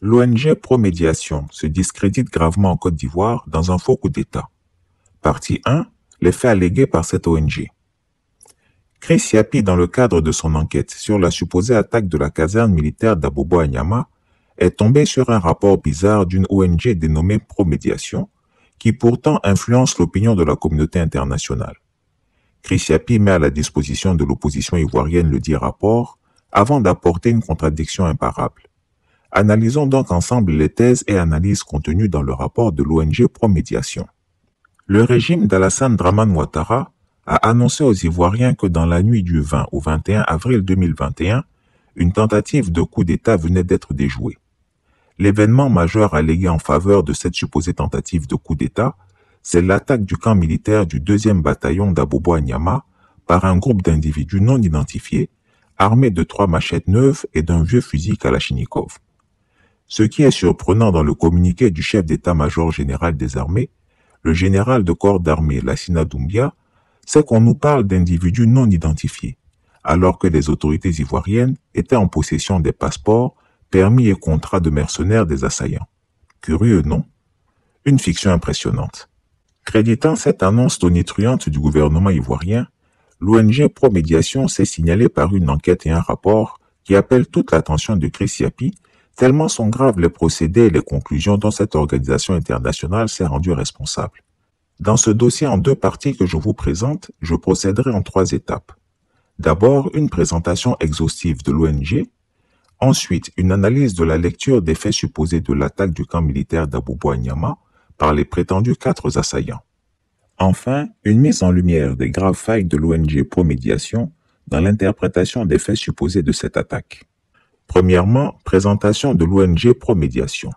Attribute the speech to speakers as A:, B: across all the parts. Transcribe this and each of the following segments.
A: L'ONG Promédiation se discrédite gravement en Côte d'Ivoire dans un faux coup d'État. Partie 1. Les faits allégués par cette ONG. Chris Yapi, dans le cadre de son enquête sur la supposée attaque de la caserne militaire d'Abobo à Niama, est tombé sur un rapport bizarre d'une ONG dénommée Promédiation, qui pourtant influence l'opinion de la communauté internationale. Chris Yapi met à la disposition de l'opposition ivoirienne le dit rapport, avant d'apporter une contradiction imparable. Analysons donc ensemble les thèses et analyses contenues dans le rapport de l'ONG Promédiation. Le régime d'Alassane Dramane Ouattara a annoncé aux Ivoiriens que dans la nuit du 20 au 21 avril 2021, une tentative de coup d'État venait d'être déjouée. L'événement majeur allégué en faveur de cette supposée tentative de coup d'État, c'est l'attaque du camp militaire du 2e bataillon d'Abobo à Niama par un groupe d'individus non identifiés, armés de 3 machettes neuves et d'un vieux fusil Kalachnikov. Ce qui est surprenant dans le communiqué du chef d'état-major général des armées, le général de corps d'armée Lassina Doumbia, c'est qu'on nous parle d'individus non identifiés, alors que les autorités ivoiriennes étaient en possession des passeports, permis et contrats de mercenaires des assaillants. Curieux, non? Une fiction impressionnante. Créditant cette annonce tonitruante du gouvernement ivoirien, l'ONG Promédiation s'est signalée par une enquête et un rapport qui appellent toute l'attention de Chris Yapi, tellement sont graves les procédés et les conclusions dont cette organisation internationale s'est rendue responsable. Dans ce dossier en 2 parties que je vous présente, je procéderai en 3 étapes. D'abord, une présentation exhaustive de l'ONG, ensuite une analyse de la lecture des faits supposés de l'attaque du camp militaire d'Abobo à Niama par les prétendus 4 assaillants. Enfin, une mise en lumière des graves failles de l'ONG Promédiation dans l'interprétation des faits supposés de cette attaque. Premièrement, présentation de l'ONG Promédiation.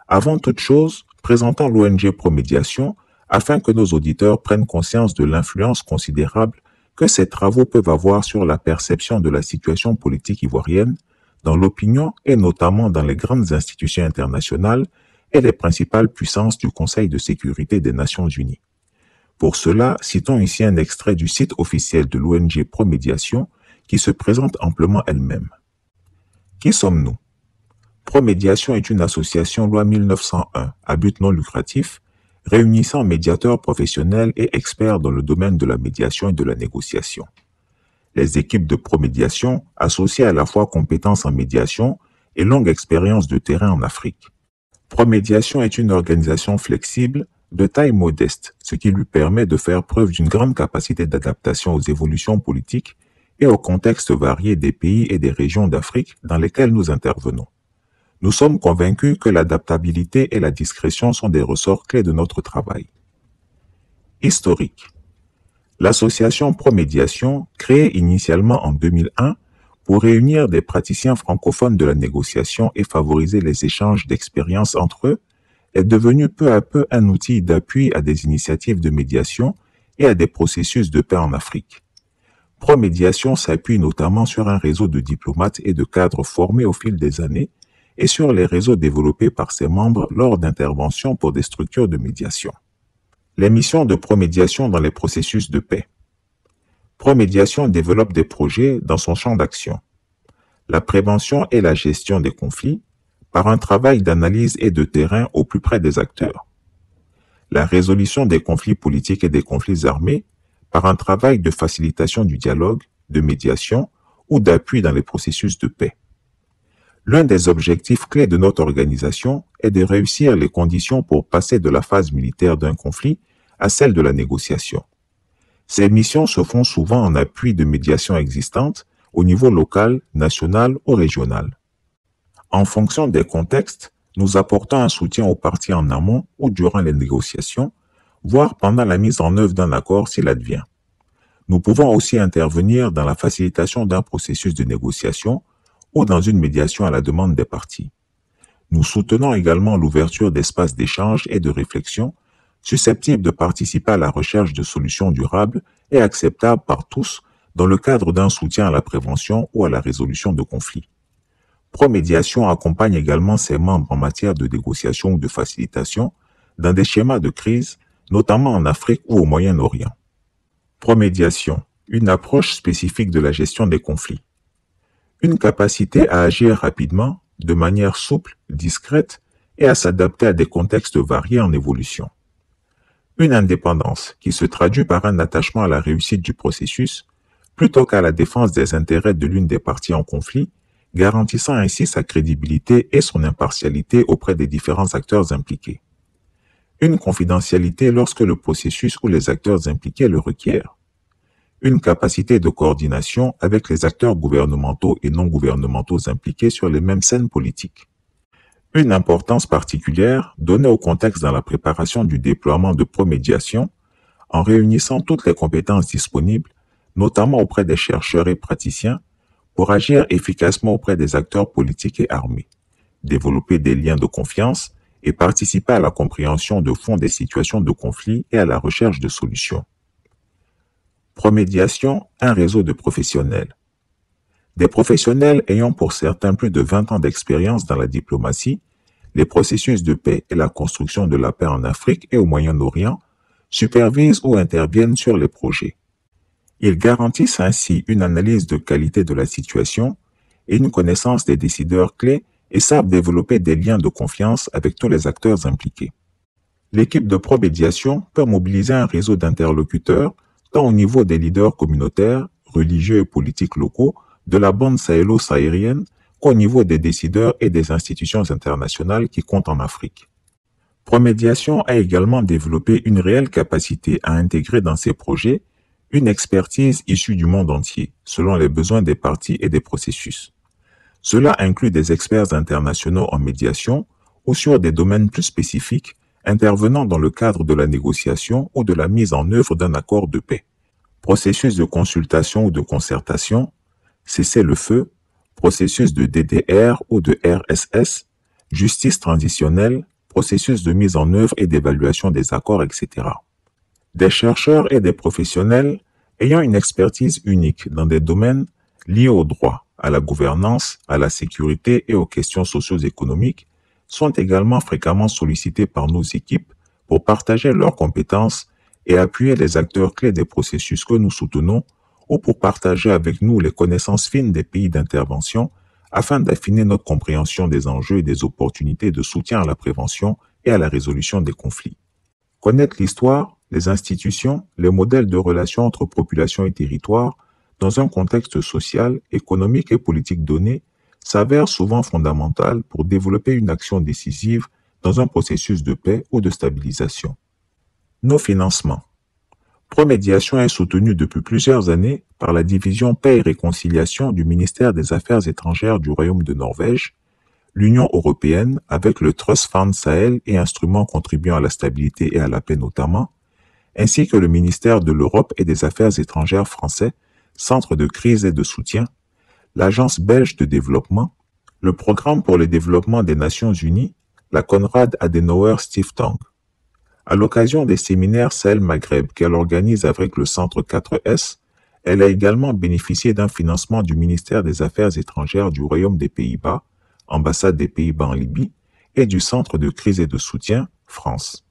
A: Avant toute chose, présentons l'ONG Promédiation afin que nos auditeurs prennent conscience de l'influence considérable que ces travaux peuvent avoir sur la perception de la situation politique ivoirienne, dans l'opinion et notamment dans les grandes institutions internationales et les principales puissances du Conseil de sécurité des Nations Unies. Pour cela, citons ici un extrait du site officiel de l'ONG Promédiation qui se présente amplement elle-même. Qui sommes-nous? Promédiation est une association loi 1901 à but non lucratif réunissant médiateurs professionnels et experts dans le domaine de la médiation et de la négociation. Les équipes de Promédiation associées à la fois compétences en médiation et longue expérience de terrain en Afrique. Promédiation est une organisation flexible, de taille modeste, ce qui lui permet de faire preuve d'une grande capacité d'adaptation aux évolutions politiques et aux contextes variés des pays et des régions d'Afrique dans lesquels nous intervenons. Nous sommes convaincus que l'adaptabilité et la discrétion sont des ressorts clés de notre travail. Historique. L'association Promédiation, créée initialement en 2001 pour réunir des praticiens francophones de la négociation et favoriser les échanges d'expériences entre eux, est devenue peu à peu un outil d'appui à des initiatives de médiation et à des processus de paix en Afrique. Promédiation s'appuie notamment sur un réseau de diplomates et de cadres formés au fil des années et sur les réseaux développés par ses membres lors d'interventions pour des structures de médiation. Les missions de Promédiation dans les processus de paix. Promédiation développe des projets dans son champ d'action. La prévention et la gestion des conflits par un travail d'analyse et de terrain au plus près des acteurs. La résolution des conflits politiques et des conflits armés par un travail de facilitation du dialogue, de médiation ou d'appui dans les processus de paix. L'un des objectifs clés de notre organisation est de réussir les conditions pour passer de la phase militaire d'un conflit à celle de la négociation. Ces missions se font souvent en appui de médiations existantes au niveau local, national ou régional. En fonction des contextes, nous apportons un soutien aux parties en amont ou durant les négociations, voire pendant la mise en œuvre d'un accord s'il advient. Nous pouvons aussi intervenir dans la facilitation d'un processus de négociation ou dans une médiation à la demande des parties. Nous soutenons également l'ouverture d'espaces d'échange et de réflexion susceptibles de participer à la recherche de solutions durables et acceptables par tous dans le cadre d'un soutien à la prévention ou à la résolution de conflits. Promédiation accompagne également ses membres en matière de négociation ou de facilitation dans des schémas de crise, notamment en Afrique ou au Moyen-Orient. Promédiation, une approche spécifique de la gestion des conflits. Une capacité à agir rapidement, de manière souple, discrète et à s'adapter à des contextes variés en évolution. Une indépendance qui se traduit par un attachement à la réussite du processus plutôt qu'à la défense des intérêts de l'une des parties en conflit, garantissant ainsi sa crédibilité et son impartialité auprès des différents acteurs impliqués. Une confidentialité lorsque le processus ou les acteurs impliqués le requièrent. Une capacité de coordination avec les acteurs gouvernementaux et non gouvernementaux impliqués sur les mêmes scènes politiques. Une importance particulière donnée au contexte dans la préparation du déploiement de promédiation en réunissant toutes les compétences disponibles, notamment auprès des chercheurs et praticiens, pour agir efficacement auprès des acteurs politiques et armés, développer des liens de confiance et participer à la compréhension de fond des situations de conflit et à la recherche de solutions. Promédiation, un réseau de professionnels. Des professionnels ayant pour certains plus de 20 ans d'expérience dans la diplomatie, les processus de paix et la construction de la paix en Afrique et au Moyen-Orient supervisent ou interviennent sur les projets. Ils garantissent ainsi une analyse de qualité de la situation et une connaissance des décideurs clés et savent développer des liens de confiance avec tous les acteurs impliqués. L'équipe de promédiation peut mobiliser un réseau d'interlocuteurs tant au niveau des leaders communautaires, religieux et politiques locaux de la bande sahélo-saharienne qu'au niveau des décideurs et des institutions internationales qui comptent en Afrique. Promédiation a également développé une réelle capacité à intégrer dans ses projets une expertise issue du monde entier, selon les besoins des parties et des processus. Cela inclut des experts internationaux en médiation ou sur des domaines plus spécifiques, intervenant dans le cadre de la négociation ou de la mise en œuvre d'un accord de paix. Processus de consultation ou de concertation, cessez-le-feu, processus de DDR ou de RSS, justice transitionnelle, processus de mise en œuvre et d'évaluation des accords, etc. Des chercheurs et des professionnels ayant une expertise unique dans des domaines liés au droit, à la gouvernance, à la sécurité et aux questions socio-économiques sont également fréquemment sollicités par nos équipes pour partager leurs compétences et appuyer les acteurs clés des processus que nous soutenons ou pour partager avec nous les connaissances fines des pays d'intervention afin d'affiner notre compréhension des enjeux et des opportunités de soutien à la prévention et à la résolution des conflits. Connaître l'histoire, les institutions, les modèles de relations entre population et territoire dans un contexte social, économique et politique donné s'avère souvent fondamental pour développer une action décisive dans un processus de paix ou de stabilisation. Nos financements. Promédiation est soutenue depuis plusieurs années par la division Paix et Réconciliation du ministère des Affaires étrangères du Royaume de Norvège, l'Union européenne avec le Trust Fund Sahel et instruments contribuant à la stabilité et à la paix notamment, ainsi que le ministère de l'Europe et des Affaires étrangères français, Centre de crise et de soutien, l'Agence belge de développement, le Programme pour le développement des Nations unies, la Konrad Adenauer Stiftung. À l'occasion des séminaires Sahel-Maghreb qu'elle organise avec le Centre 4S, elle a également bénéficié d'un financement du ministère des Affaires étrangères du Royaume des Pays-Bas, ambassade des Pays-Bas en Libye, et du Centre de crise et de soutien, France.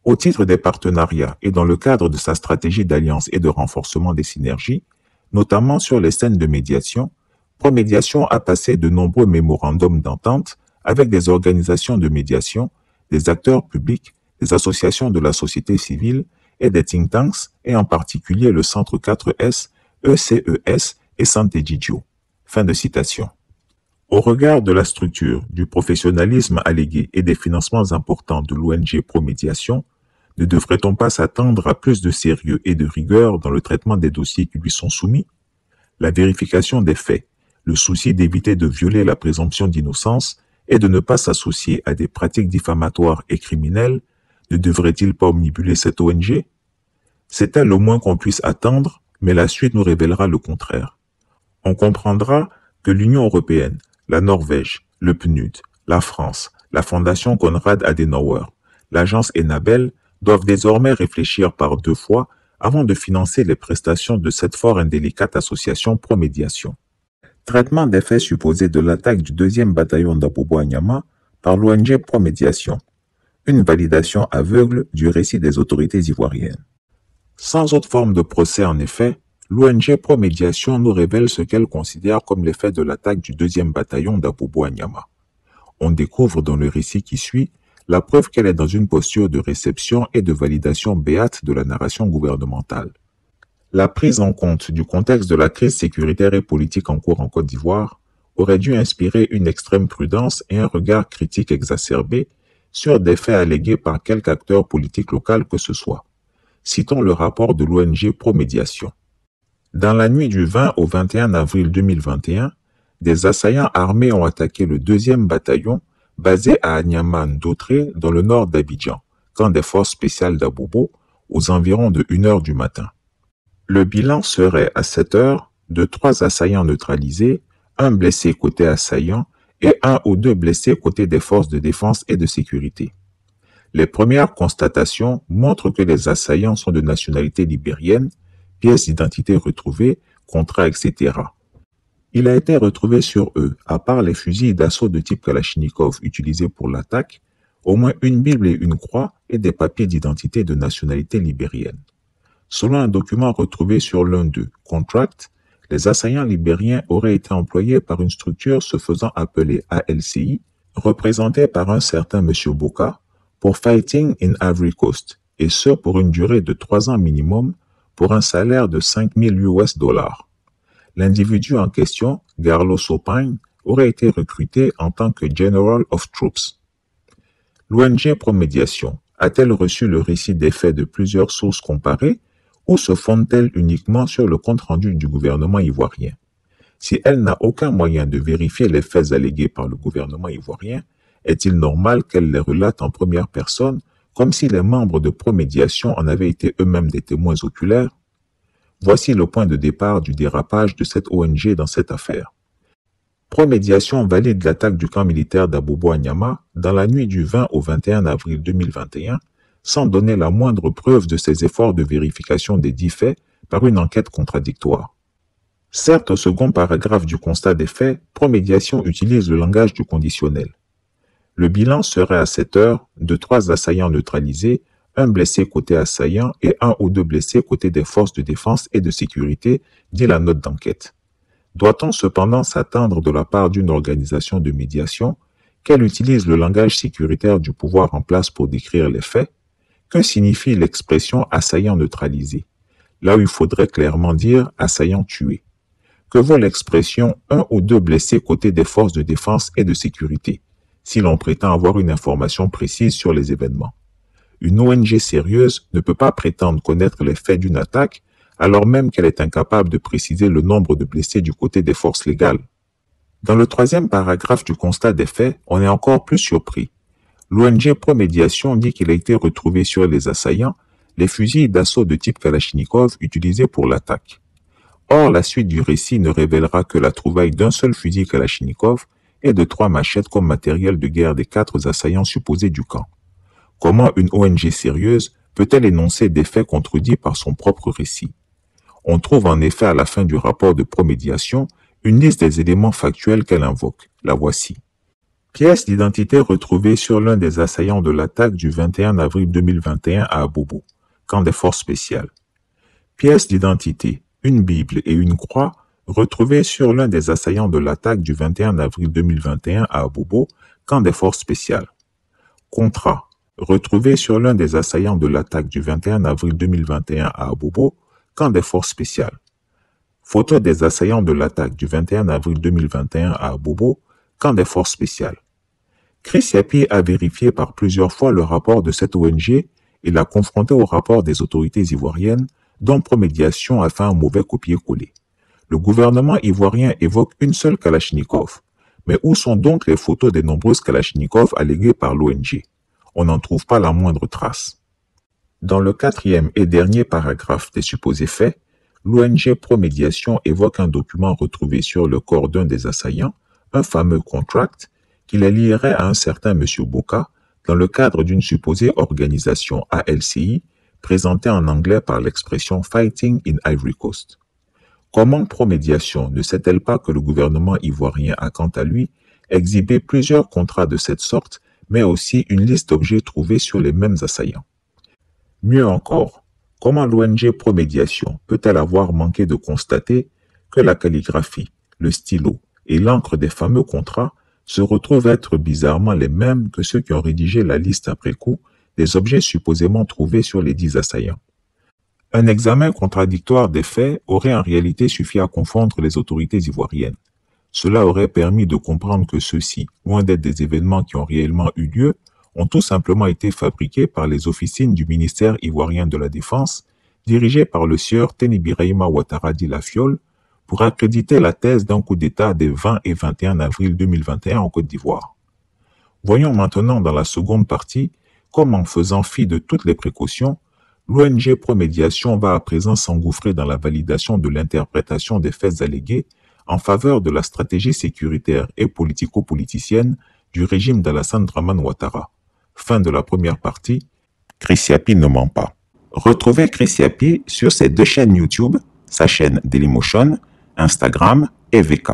A: Au titre des partenariats et dans le cadre de sa stratégie d'alliance et de renforcement des synergies, notamment sur les scènes de médiation, Promédiation a passé de nombreux mémorandums d'entente avec des organisations de médiation, des acteurs publics, des associations de la société civile et des think tanks, et en particulier le Centre 4S, ECES et Sant'Egidio. Fin de citation. Au regard de la structure, du professionnalisme allégué et des financements importants de l'ONG Promédiation, ne devrait-on pas s'attendre à plus de sérieux et de rigueur dans le traitement des dossiers qui lui sont soumis? La vérification des faits, le souci d'éviter de violer la présomption d'innocence et de ne pas s'associer à des pratiques diffamatoires et criminelles, ne devrait-il pas omnibuler cette ONG? C'est elle le moins qu'on puisse attendre, mais la suite nous révélera le contraire. On comprendra que l'Union européenne, la Norvège, le PNUD, la France, la Fondation Konrad Adenauer, l'agence Enabel doivent désormais réfléchir par deux fois avant de financer les prestations de cette fort indélicate association Promédiation. Traitement des faits supposés de l'attaque du 2e bataillon d'Abobo-Anyama par l'ONG Promédiation. Une validation aveugle du récit des autorités ivoiriennes. Sans autre forme de procès en effet, l'ONG Promédiation nous révèle ce qu'elle considère comme les faits de l'attaque du 2e bataillon d'Abobo-Anyama. On découvre dans le récit qui suit la preuve qu'elle est dans une posture de réception et de validation béate de la narration gouvernementale. La prise en compte du contexte de la crise sécuritaire et politique en cours en Côte d'Ivoire aurait dû inspirer une extrême prudence et un regard critique exacerbé sur des faits allégués par quelque acteur politique local que ce soit. Citons le rapport de l'ONG Promédiation. Dans la nuit du 20 au 21 avril 2021, des assaillants armés ont attaqué le 2e bataillon basé à Agnaman-Dotré dans le nord d'Abidjan, camp des forces spéciales d'Abobo, aux environs de 1 heure du matin. Le bilan serait à 7 heures de 3 assaillants neutralisés, 1 blessé côté assaillant et 1 ou 2 blessés côté des forces de défense et de sécurité. Les premières constatations montrent que les assaillants sont de nationalité libérienne, pièces d'identité retrouvées, contrats, etc. Il a été retrouvé sur eux, à part les fusils d'assaut de type Kalachnikov utilisés pour l'attaque, au moins une Bible et une croix et des papiers d'identité de nationalité libérienne. Selon un document retrouvé sur l'un d'eux, Contract, les assaillants libériens auraient été employés par une structure se faisant appeler ALCI, représentée par un certain M. Boka, pour Fighting in Ivory Coast, et ce pour une durée de 3 ans minimum, pour un salaire de 5 000 US$. L'individu en question, Garlo Sopine, aurait été recruté en tant que General of Troops. L'ONG Promédiation a-t-elle reçu le récit des faits de plusieurs sources comparées ou se fonde-t-elle uniquement sur le compte-rendu du gouvernement ivoirien? Si elle n'a aucun moyen de vérifier les faits allégués par le gouvernement ivoirien, est-il normal qu'elle les relate en première personne, comme si les membres de Promédiation en avaient été eux-mêmes des témoins oculaires? Voici le point de départ du dérapage de cette ONG dans cette affaire. Promédiation valide l'attaque du camp militaire d'Abobo à Niama dans la nuit du 20 au 21 avril 2021, sans donner la moindre preuve de ses efforts de vérification des dits faits par une enquête contradictoire. Certes, au second paragraphe du constat des faits, Promédiation utilise le langage du conditionnel. Le bilan serait à 7 heures de 3 assaillants neutralisés, 1 blessé côté assaillant et 1 ou 2 blessés côté des forces de défense et de sécurité, dit la note d'enquête. Doit-on cependant s'attendre de la part d'une organisation de médiation qu'elle utilise le langage sécuritaire du pouvoir en place pour décrire les faits? Que signifie l'expression assaillant neutralisé, là où il faudrait clairement dire assaillant tué? Que vaut l'expression 1 ou 2 blessés côté des forces de défense et de sécurité, si l'on prétend avoir une information précise sur les événements? Une ONG sérieuse ne peut pas prétendre connaître les faits d'une attaque alors même qu'elle est incapable de préciser le nombre de blessés du côté des forces légales. Dans le 3e paragraphe du constat des faits, on est encore plus surpris. L'ONG Promédiation dit qu'il a été retrouvé sur les assaillants les fusils d'assaut de type Kalachnikov utilisés pour l'attaque. Or, la suite du récit ne révélera que la trouvaille d'un seul fusil Kalachnikov et de 3 machettes comme matériel de guerre des 4 assaillants supposés du camp. Comment une ONG sérieuse peut-elle énoncer des faits contredits par son propre récit? On trouve en effet à la fin du rapport de Promédiation une liste des éléments factuels qu'elle invoque. La voici. Pièce d'identité retrouvée sur l'un des assaillants de l'attaque du 21 avril 2021 à Abobo, camp des forces spéciales. Pièce d'identité, une Bible et une croix retrouvées sur l'un des assaillants de l'attaque du 21 avril 2021 à Abobo, camp des forces spéciales. Contrat, retrouvé sur l'un des assaillants de l'attaque du 21 avril 2021 à Abobo, camp des forces spéciales. Photo des assaillants de l'attaque du 21 avril 2021 à Abobo, camp des forces spéciales. Chris Yapi a vérifié par plusieurs fois le rapport de cette ONG et l'a confronté au rapport des autorités ivoiriennes dont Promédiation a fait un mauvais copier-coller. Le gouvernement ivoirien évoque une seule Kalachnikov. Mais où sont donc les photos des nombreuses Kalachnikov alléguées par l'ONG? On n'en trouve pas la moindre trace. Dans le 4e et dernier paragraphe des supposés faits, l'ONG Promédiation évoque un document retrouvé sur le corps d'un des assaillants, un fameux contract, qui les lierait à un certain M. Boka dans le cadre d'une supposée organisation ALCI présentée en anglais par l'expression Fighting in Ivory Coast. Comment Promédiation ne sait-elle pas que le gouvernement ivoirien a quant à lui exhibé plusieurs contrats de cette sorte, mais aussi une liste d'objets trouvés sur les mêmes assaillants? Mieux encore, comment l'ONG Promédiation peut-elle avoir manqué de constater que la calligraphie, le stylo et l'encre des fameux contrats se retrouvent être bizarrement les mêmes que ceux qui ont rédigé la liste après coup des objets supposément trouvés sur les 10 assaillants. Un examen contradictoire des faits aurait en réalité suffi à confondre les autorités ivoiriennes. Cela aurait permis de comprendre que ceux-ci, loin d'être des événements qui ont réellement eu lieu, ont tout simplement été fabriqués par les officines du ministère ivoirien de la Défense, dirigées par le sieur Tenibiraima Ouattara Di Lafiole, pour accréditer la thèse d'un coup d'État des 20 et 21 avril 2021 en Côte d'Ivoire. Voyons maintenant dans la seconde partie comment, en faisant fi de toutes les précautions, l'ONG Promédiation va à présent s'engouffrer dans la validation de l'interprétation des faits allégués en faveur de la stratégie sécuritaire et politico-politicienne du régime d'Alassane Dramane Ouattara. Fin de la première partie. Chris Yapi ne ment pas. Retrouvez Chris Yapi sur ses deux chaînes YouTube, sa chaîne Dailymotion, Instagram et VK.